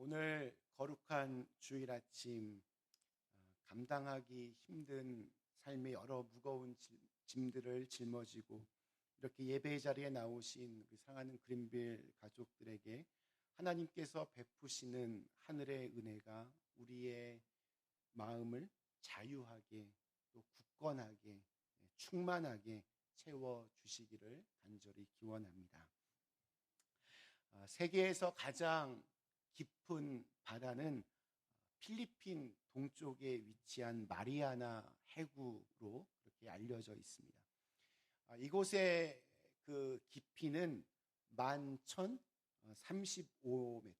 오늘 거룩한 주일 아침, 감당하기 힘든 삶의 여러 무거운 짐들을 짊어지고 이렇게 예배 자리에 나오신 우리 사랑하는 그린빌 가족들에게 하나님께서 베푸시는 하늘의 은혜가 우리의 마음을 자유하게 또 굳건하게 충만하게 채워주시기를 간절히 기원합니다. 세계에서 가장 깊은 바다는 필리핀 동쪽에 위치한 마리아나 해구로 그렇게 알려져 있습니다. 이곳의 그 깊이는 11,035m.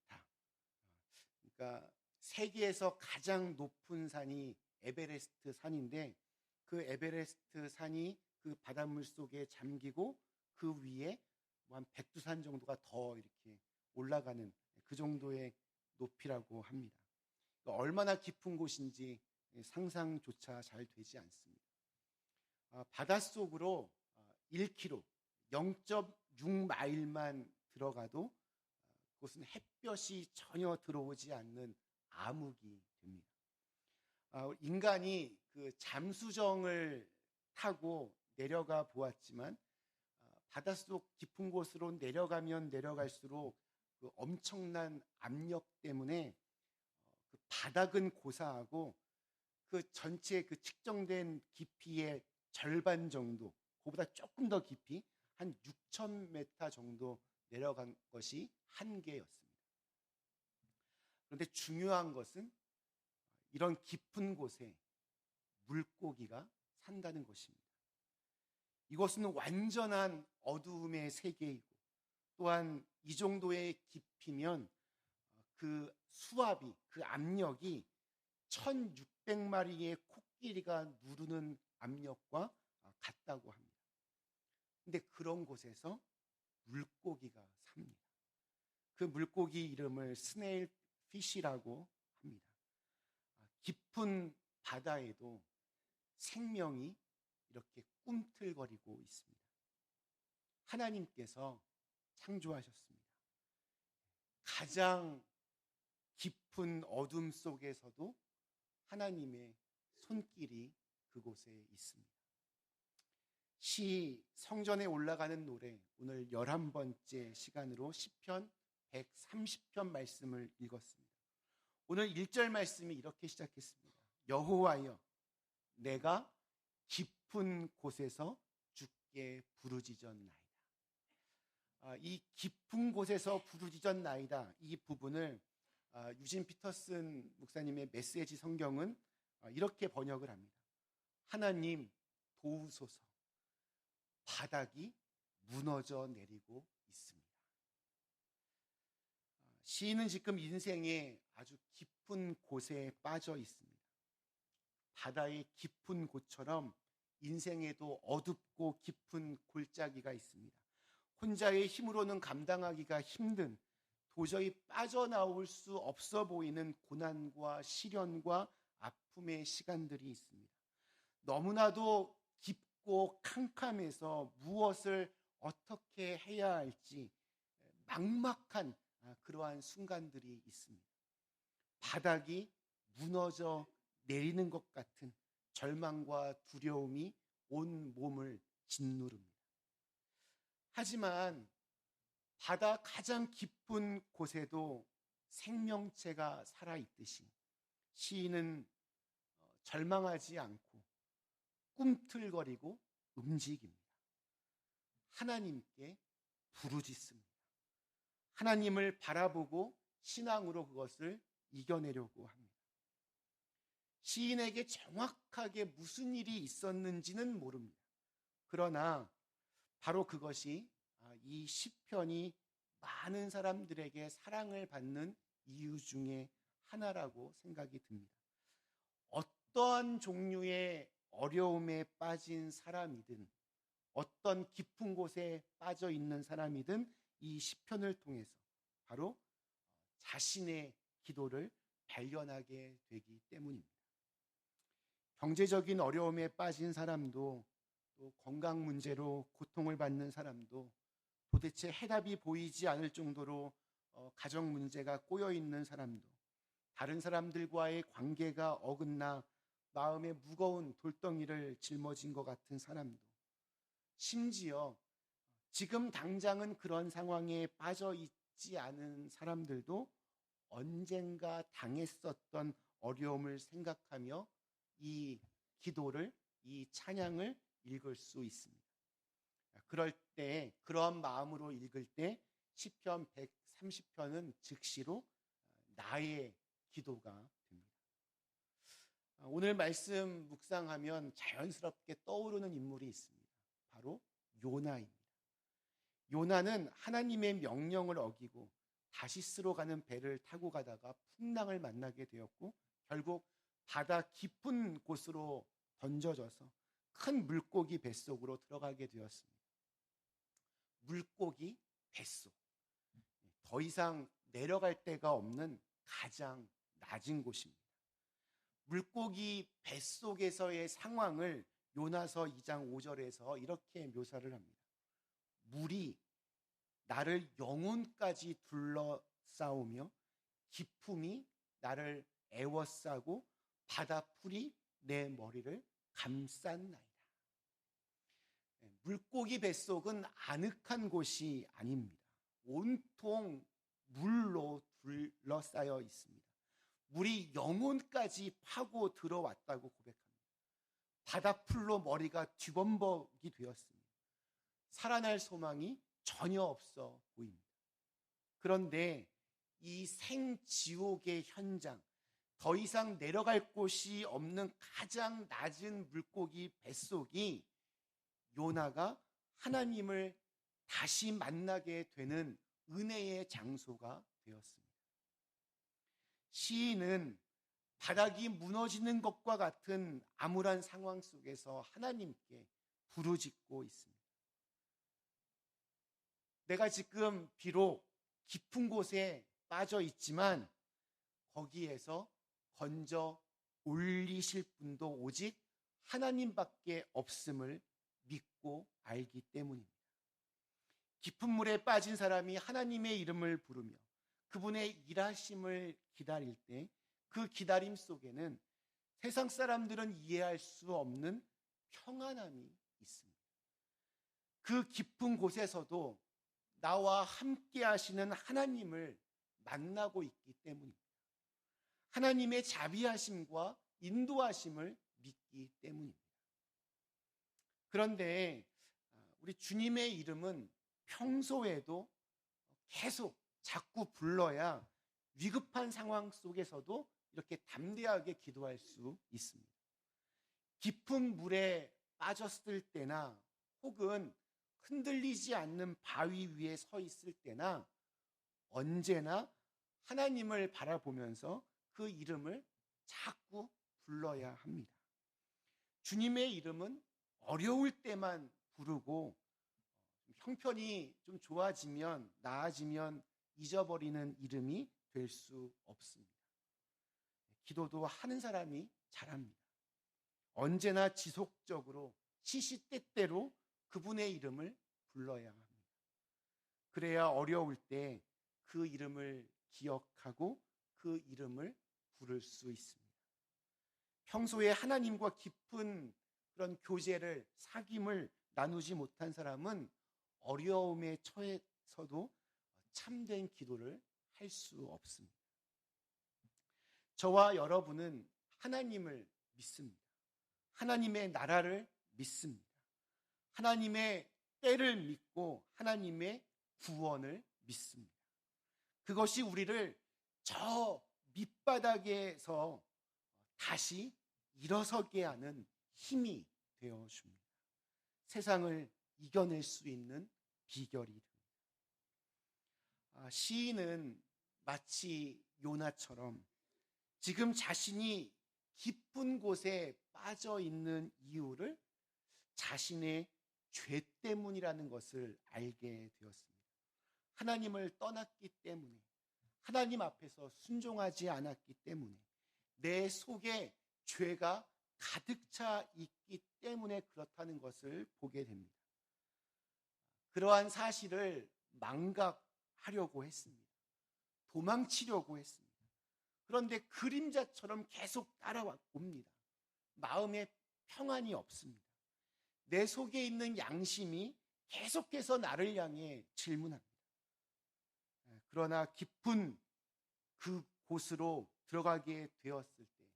그러니까 세계에서 가장 높은 산이 에베레스트 산인데 그 에베레스트 산이 그 바닷물 속에 잠기고 그 위에 한 백두산 정도가 더 이렇게 올라가는 그 정도의 높이라고 합니다. 얼마나 깊은 곳인지 상상조차 잘 되지 않습니다. 바닷속으로 1km, 0.6마일만 들어가도 그곳은 햇볕이 전혀 들어오지 않는 암흑이 됩니다. 인간이 그 잠수정을 타고 내려가 보았지만 바닷속 깊은 곳으로 내려가면 내려갈수록 그 엄청난 압력 때문에 그 바닥은 고사하고 그 전체 그 측정된 깊이의 절반 정도, 그보다 조금 더 깊이 한 6,000m 정도 내려간 것이 한계였습니다. 그런데 중요한 것은 이런 깊은 곳에 물고기가 산다는 것입니다. 이것은 완전한 어두움의 세계이고 또한 이 정도의 깊이면 그 수압이, 그 압력이 1,600마리의 코끼리가 누르는 압력과 같다고 합니다. 근데 그런 곳에서 물고기가 삽니다. 그 물고기 이름을 스네일 피쉬라고 합니다. 깊은 바다에도 생명이 이렇게 꿈틀거리고 있습니다. 하나님께서 창조하셨습니다. 가장 깊은 어둠 속에서도 하나님의 손길이 그곳에 있습니다. 성전에 올라가는 노래, 오늘 11번째 시간으로 시편 130편 말씀을 읽었습니다. 오늘 1절 말씀이 이렇게 시작했습니다. 여호와여, 내가 깊은 곳에서 주께 부르짖었나이다. 이 깊은 곳에서 부르짖었나이다, 이 부분을 유진 피터슨 목사님의 메시지 성경은 이렇게 번역을 합니다. 하나님 도우소서, 바닥이 무너져 내리고 있습니다. 시인은 지금 인생의 아주 깊은 곳에 빠져 있습니다. 바다의 깊은 곳처럼 인생에도 어둡고 깊은 골짜기가 있습니다. 혼자의 힘으로는 감당하기가 힘든, 도저히 빠져나올 수 없어 보이는 고난과 시련과 아픔의 시간들이 있습니다. 너무나도 깊고 캄캄해서 무엇을 어떻게 해야 할지 막막한 그러한 순간들이 있습니다. 바닥이 무너져 내리는 것 같은 절망과 두려움이 온 몸을 짓누릅니다. 하지만 바다 가장 깊은 곳에도 생명체가 살아있듯이 시인은 절망하지 않고 꿈틀거리고 움직입니다. 하나님께 부르짖습니다. 하나님을 바라보고 신앙으로 그것을 이겨내려고 합니다. 시인에게 정확하게 무슨 일이 있었는지는 모릅니다. 그러나 바로 그것이 이 시편이 많은 사람들에게 사랑을 받는 이유 중에 하나라고 생각이 듭니다. 어떠한 종류의 어려움에 빠진 사람이든 어떤 깊은 곳에 빠져 있는 사람이든 이 시편을 통해서 바로 자신의 기도를 발견하게 되기 때문입니다. 경제적인 어려움에 빠진 사람도, 또 건강 문제로 고통을 받는 사람도, 도대체 해답이 보이지 않을 정도로 가정 문제가 꼬여 있는 사람도, 다른 사람들과의 관계가 어긋나 마음에 무거운 돌덩이를 짊어진 것 같은 사람도, 심지어 지금 당장은 그런 상황에 빠져 있지 않은 사람들도 언젠가 당했었던 어려움을 생각하며 이 기도를, 이 찬양을 읽을 수 있습니다. 그럴 때, 그런 마음으로 읽을 때 시편 130편은 즉시로 나의 기도가 됩니다. 오늘 말씀 묵상하면 자연스럽게 떠오르는 인물이 있습니다. 바로 요나입니다. 요나는 하나님의 명령을 어기고 다시스로 가는 배를 타고 가다가 풍랑을 만나게 되었고, 결국 바다 깊은 곳으로 던져져서 큰 물고기 뱃속으로 들어가게 되었습니다. 물고기 뱃속, 더 이상 내려갈 데가 없는 가장 낮은 곳입니다. 물고기 뱃속에서의 상황을 요나서 2장 5절에서 이렇게 묘사를 합니다. 물이 나를 영혼까지 둘러싸우며 깊음이 나를 애워싸고 바다풀이 내 머리를 감쌌나이다. 물고기 뱃속은 아늑한 곳이 아닙니다. 온통 물로 둘러싸여 있습니다. 물이 영혼까지 파고 들어왔다고 고백합니다. 바다풀로 머리가 뒤범벅이 되었습니다. 살아날 소망이 전혀 없어 보입니다. 그런데 이 생지옥의 현장, 더 이상 내려갈 곳이 없는 가장 낮은 물고기 뱃속이 요나가 하나님을 다시 만나게 되는 은혜의 장소가 되었습니다. 시인은 바닥이 무너지는 것과 같은 암울한 상황 속에서 하나님께 부르짖고 있습니다. 내가 지금 비록 깊은 곳에 빠져 있지만 거기에서 건져 올리실 분도 오직 하나님밖에 없음을 믿고 알기 때문입니다. 깊은 물에 빠진 사람이 하나님의 이름을 부르며 그분의 일하심을 기다릴 때 그 기다림 속에는 세상 사람들은 이해할 수 없는 평안함이 있습니다. 그 깊은 곳에서도 나와 함께 하시는 하나님을 만나고 있기 때문입니다. 하나님의 자비하심과 인도하심을 믿기 때문입니다. 그런데 우리 주님의 이름은 평소에도 계속 자꾸 불러야 위급한 상황 속에서도 이렇게 담대하게 기도할 수 있습니다. 깊은 물에 빠졌을 때나 혹은 흔들리지 않는 바위 위에 서 있을 때나 언제나 하나님을 바라보면서 그 이름을 자꾸 불러야 합니다. 주님의 이름은 어려울 때만 부르고 형편이 좀 좋아지면, 나아지면 잊어버리는 이름이 될 수 없습니다. 기도도 하는 사람이 잘합니다. 언제나 지속적으로 시시때때로 그분의 이름을 불러야 합니다. 그래야 어려울 때 그 이름을 기억하고 그 이름을 부를 수 있습니다. 평소에 하나님과 깊은 그런 교제를, 사귐을 나누지 못한 사람은 어려움에 처해서도 참된 기도를 할 수 없습니다. 저와 여러분은 하나님을 믿습니다. 하나님의 나라를 믿습니다. 하나님의 때를 믿고 하나님의 구원을 믿습니다. 그것이 우리를 저 밑바닥에서 다시 일어서게 하는 힘이 되어줍니다. 세상을 이겨낼 수 있는 비결이 됩니다. 시인은 마치 요나처럼 지금 자신이 깊은 곳에 빠져 있는 이유를 자신의 죄 때문이라는 것을 알게 되었습니다. 하나님을 떠났기 때문에, 하나님 앞에서 순종하지 않았기 때문에, 내 속에 죄가 가득 차 있기 때문에 그렇다는 것을 보게 됩니다. 그러한 사실을 망각하려고 했습니다. 도망치려고 했습니다. 그런데 그림자처럼 계속 따라옵니다. 마음에 평안이 없습니다. 내 속에 있는 양심이 계속해서 나를 향해 질문합니다. 그러나 깊은 그 곳으로 들어가게 되었을 때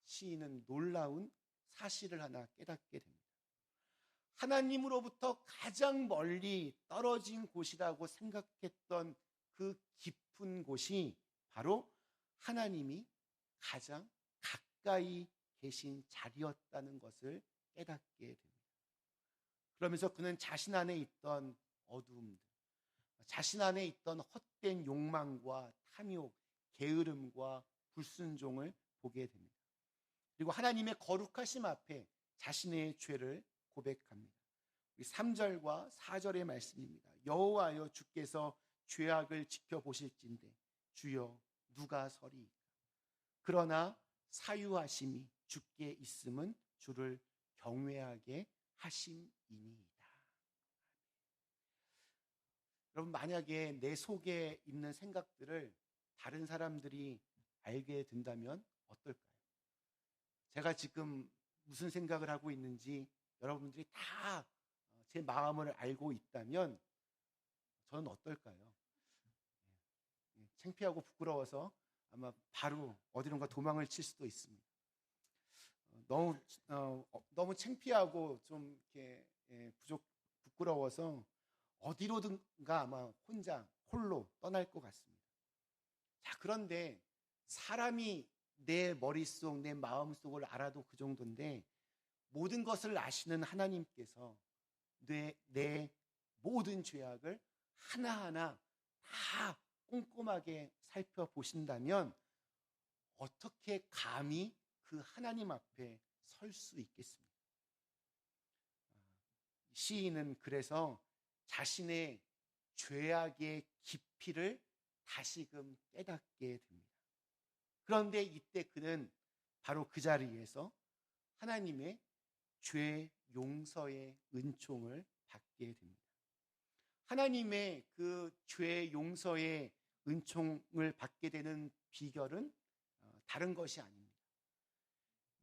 시인은 놀라운 사실을 하나 깨닫게 됩니다. 하나님으로부터 가장 멀리 떨어진 곳이라고 생각했던 그 깊은 곳이 바로 하나님이 가장 가까이 계신 자리였다는 것을 깨닫게 됩니다. 그러면서 그는 자신 안에 있던 어두움들, 자신 안에 있던 헛된 욕망과 탐욕, 게으름과 불순종을 보게 됩니다. 그리고 하나님의 거룩하심 앞에 자신의 죄를 고백합니다. 3절과 4절의 말씀입니다. 여호와여 주께서 죄악을 지켜보실진대 주여 누가 서리이까. 그러나 사유하심이 주께 있음은 주를 경외하게 하심이니이다. 여러분, 만약에 내 속에 있는 생각들을 다른 사람들이 알게 된다면 어떨까요? 제가 지금 무슨 생각을 하고 있는지 여러분들이 다 제 마음을 알고 있다면 저는 어떨까요? 창피하고 부끄러워서 아마 바로 어디론가 도망을 칠 수도 있습니다. 너무 창피하고 좀 이렇게 부끄러워서 어디로든가 아마 혼자 홀로 떠날 것 같습니다. 자, 그런데 사람이 내 머릿속, 내 마음속을 알아도 그 정도인데 모든 것을 아시는 하나님께서 내 모든 죄악을 하나하나 다 꼼꼼하게 살펴보신다면 어떻게 감히 그 하나님 앞에 설 수 있겠습니까? 시인은 그래서 자신의 죄악의 깊이를 다시금 깨닫게 됩니다. 그런데 이때 그는 바로 그 자리에서 하나님의 죄 용서의 은총을 받게 됩니다. 하나님의 그 죄 용서의 은총을 받게 되는 비결은 다른 것이 아닙니다.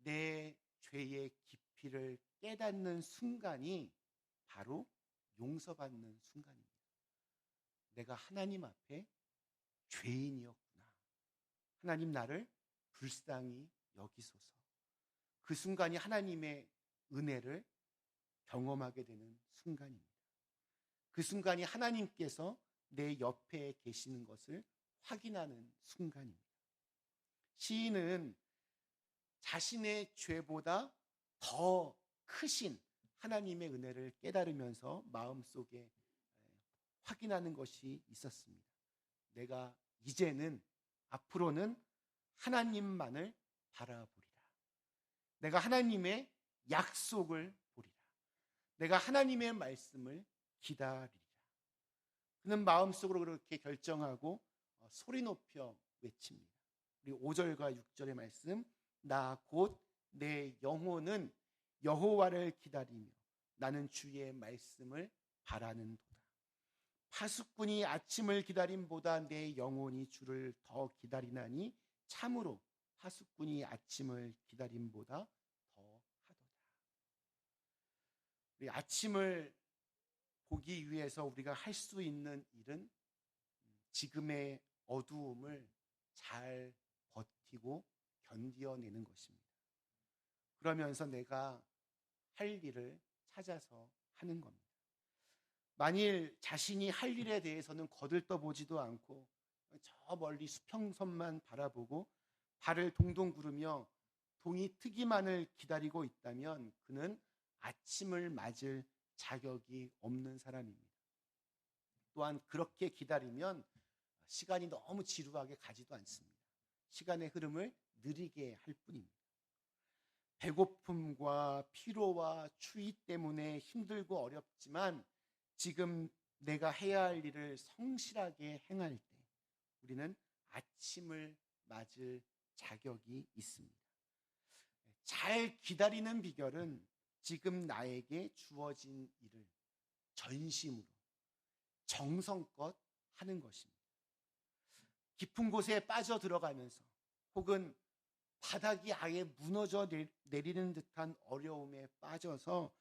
내 죄의 깊이를 깨닫는 순간이 바로 용서받는 순간입니다. 내가 하나님 앞에 죄인이었구나. 하나님 나를 불쌍히 여기소서. 그 순간이 하나님의 은혜를 경험하게 되는 순간입니다. 그 순간이 하나님께서 내 옆에 계시는 것을 확인하는 순간입니다. 시인은 자신의 죄보다 더 크신 하나님의 은혜를 깨달으면서 마음속에 확인하는 것이 있었습니다. 내가 이제는 앞으로는 하나님만을 바라보리라. 내가 하나님의 약속을 보리라. 내가 하나님의 말씀을 기다리리라. 그는 마음속으로 그렇게 결정하고 소리 높여 외칩니다. 우리 5절과 6절의 말씀, 나 곧 내 영혼은 여호와를 기다리며 나는 주의 말씀을 바라는도다. 파수꾼이 아침을 기다림보다 내 영혼이 주를 더 기다리나니 참으로 파수꾼이 아침을 기다림보다 더 하도다. 우리 아침을 보기 위해서 우리가 할 수 있는 일은 지금의 어두움을 잘 버티고 견뎌내는 것입니다. 그러면서 내가 할 일을 찾아서 하는 겁니다. 만일 자신이 할 일에 대해서는 거들떠보지도 않고 저 멀리 수평선만 바라보고 발을 동동 구르며 동이 트기만을 기다리고 있다면 그는 아침을 맞을 자격이 없는 사람입니다. 또한 그렇게 기다리면 시간이 너무 지루하게 가지도 않습니다. 시간의 흐름을 느리게 할 뿐입니다. 배고픔과 피로와 추위 때문에 힘들고 어렵지만 지금 내가 해야 할 일을 성실하게 행할 때 우리는 아침을 맞을 자격이 있습니다. 잘 기다리는 비결은 지금 나에게 주어진 일을 전심으로 정성껏 하는 것입니다. 깊은 곳에 빠져 들어가면서 혹은 바닥이 아예 무너져 내리는 듯한 어려움에 빠져서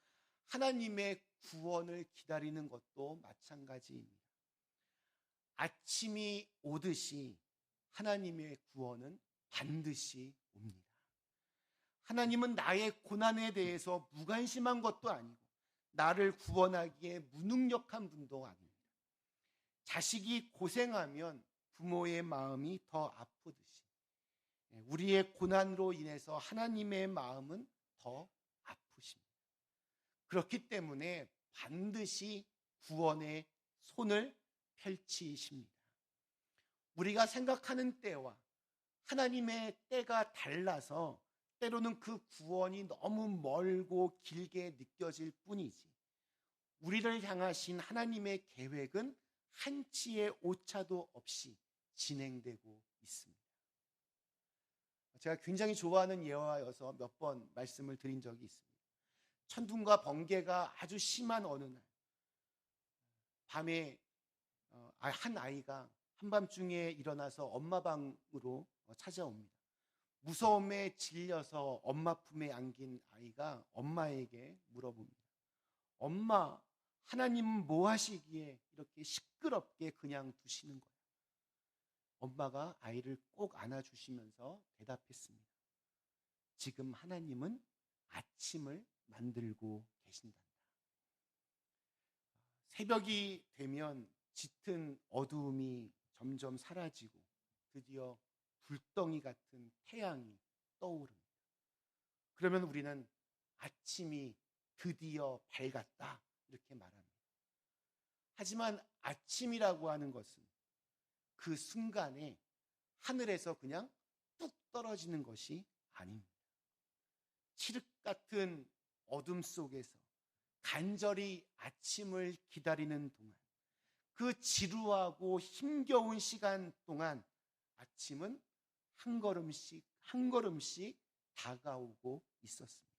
하나님의 구원을 기다리는 것도 마찬가지입니다. 아침이 오듯이 하나님의 구원은 반드시 옵니다. 하나님은 나의 고난에 대해서 무관심한 것도 아니고 나를 구원하기에 무능력한 분도 아닙니다. 자식이 고생하면 부모의 마음이 더 아프듯이 우리의 고난으로 인해서 하나님의 마음은 더 아프십니다. 그렇기 때문에 반드시 구원의 손을 펼치십니다. 우리가 생각하는 때와 하나님의 때가 달라서 때로는 그 구원이 너무 멀고 길게 느껴질 뿐이지 우리를 향하신 하나님의 계획은 한치의 오차도 없이 진행되고 있습니다. 제가 굉장히 좋아하는 예화여서 몇 번 말씀을 드린 적이 있습니다. 천둥과 번개가 아주 심한 어느 날 밤에 한 아이가 한밤중에 일어나서 엄마 방으로 찾아옵니다. 무서움에 질려서 엄마 품에 안긴 아이가 엄마에게 물어봅니다. 엄마, 하나님은 뭐 하시기에 이렇게 시끄럽게 그냥 두시는 거야? 엄마가 아이를 꼭 안아주시면서 대답했습니다. 지금 하나님은 아침을 만들고 계신단다. 새벽이 되면 짙은 어두움이 점점 사라지고 드디어 불덩이 같은 태양이 떠오릅니다. 그러면 우리는 아침이 드디어 밝았다 이렇게 말합니다. 하지만 아침이라고 하는 것은 그 순간에 하늘에서 그냥 뚝 떨어지는 것이 아닙니다. 칠흑 같은 어둠 속에서 간절히 아침을 기다리는 동안 그 지루하고 힘겨운 시간 동안 아침은 한 걸음씩 한 걸음씩 다가오고 있었습니다.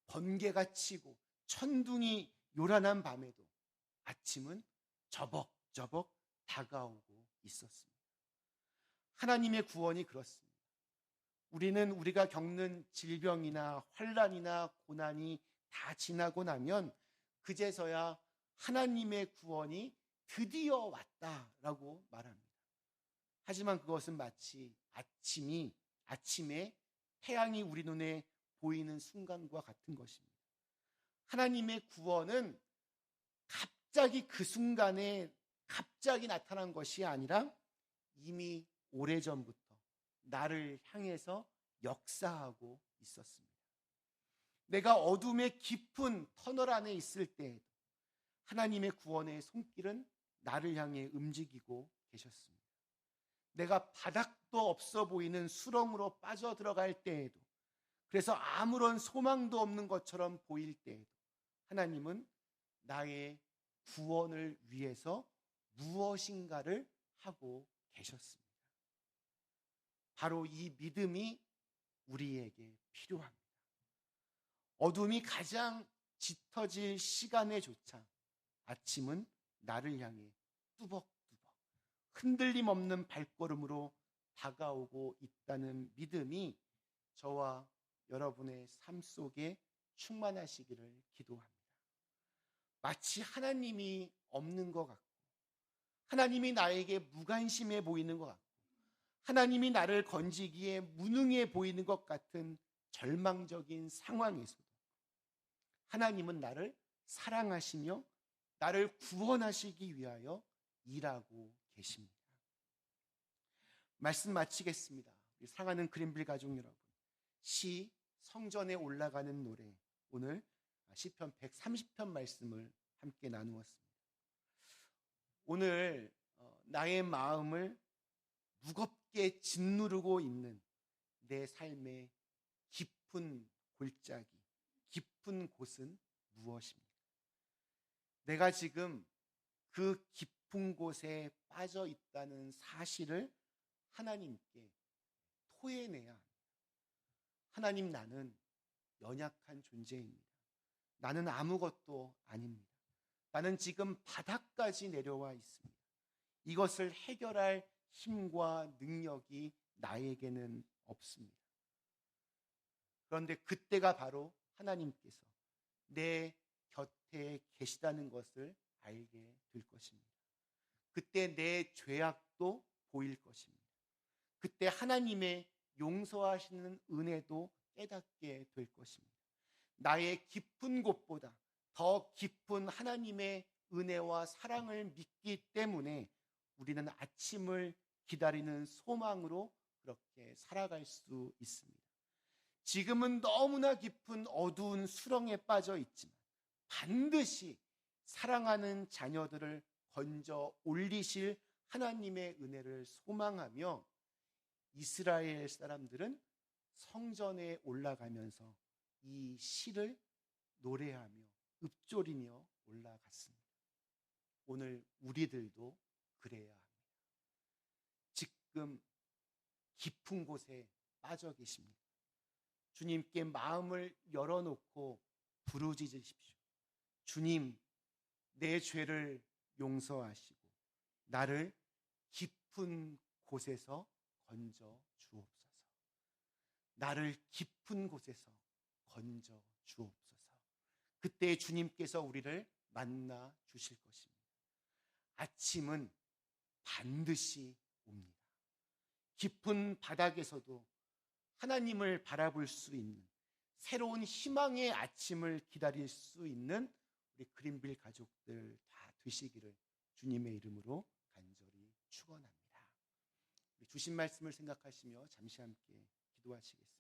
번개가 치고 천둥이 요란한 밤에도 아침은 저벅저벅 다가오고 있었습니다. 하나님의 구원이 그렇습니다. 우리는 우리가 겪는 질병이나 환난이나 고난이 다 지나고 나면 그제서야 하나님의 구원이 드디어 왔다라고 말합니다. 하지만 그것은 마치 아침에 태양이 우리 눈에 보이는 순간과 같은 것입니다. 하나님의 구원은 갑자기 그 순간에 갑자기 나타난 것이 아니라 이미 오래전부터 나를 향해서 역사하고 있었습니다. 내가 어둠의 깊은 터널 안에 있을 때에도 하나님의 구원의 손길은 나를 향해 움직이고 계셨습니다. 내가 바닥도 없어 보이는 수렁으로 빠져들어갈 때에도, 그래서 아무런 소망도 없는 것처럼 보일 때에도 하나님은 나의 구원을 위해서 무엇인가를 하고 계셨습니다. 바로 이 믿음이 우리에게 필요합니다. 어둠이 가장 짙어질 시간에조차 아침은 나를 향해 뚜벅뚜벅 흔들림 없는 발걸음으로 다가오고 있다는 믿음이 저와 여러분의 삶 속에 충만하시기를 기도합니다. 마치 하나님이 없는 것 같고, 하나님이 나에게 무관심해 보이는 것 같고, 하나님이 나를 건지기에 무능해 보이는 것 같은 절망적인 상황에서도 하나님은 나를 사랑하시며 나를 구원하시기 위하여 일하고 계십니다. 말씀 마치겠습니다. 우리 사랑하는 그린빌 가족 여러분, 시 성전에 올라가는 노래, 오늘 시편 130편 말씀을 함께 나누었습니다. 오늘 나의 마음을 무겁게 짓누르고 있는 내 삶의 깊은 골짜기, 깊은 곳은 무엇입니까? 내가 지금 그 깊은 곳에 빠져 있다는 사실을 하나님께 토해내야 합니다. 하나님, 나는 연약한 존재입니다. 나는 아무것도 아닙니다. 나는 지금 바닥까지 내려와 있습니다. 이것을 해결할 힘과 능력이 나에게는 없습니다. 그런데 그때가 바로 하나님께서 내 곁에 계시다는 것을 알게 될 것입니다. 그때 내 죄악도 보일 것입니다. 그때 하나님의 용서하시는 은혜도 깨닫게 될 것입니다. 나의 깊은 곳보다 더 깊은 하나님의 은혜와 사랑을 믿기 때문에 우리는 아침을 기다리는 소망으로 그렇게 살아갈 수 있습니다. 지금은 너무나 깊은 어두운 수렁에 빠져 있지만 반드시 사랑하는 자녀들을 건져 올리실 하나님의 은혜를 소망하며 이스라엘 사람들은 성전에 올라가면서 이 시를 노래하며 읊조리며 올라갔습니다. 오늘 우리들도 그래야 합니다. 지금 깊은 곳에 빠져 계십니다. 주님께 마음을 열어놓고 부르짖으십시오. 주님, 내 죄를 용서하시고 나를 깊은 곳에서 건져 주옵소서. 나를 깊은 곳에서 건져 주옵소서. 그때 주님께서 우리를 만나 주실 것입니다. 아침은 반드시 옵니다. 깊은 바닥에서도 하나님을 바라볼 수 있는 새로운 희망의 아침을 기다릴 수 있는 우리 그린빌 가족들 다 되시기를 주님의 이름으로 간절히 축원합니다. 우리 주신 말씀을 생각하시며 잠시 함께 기도하시겠습니다.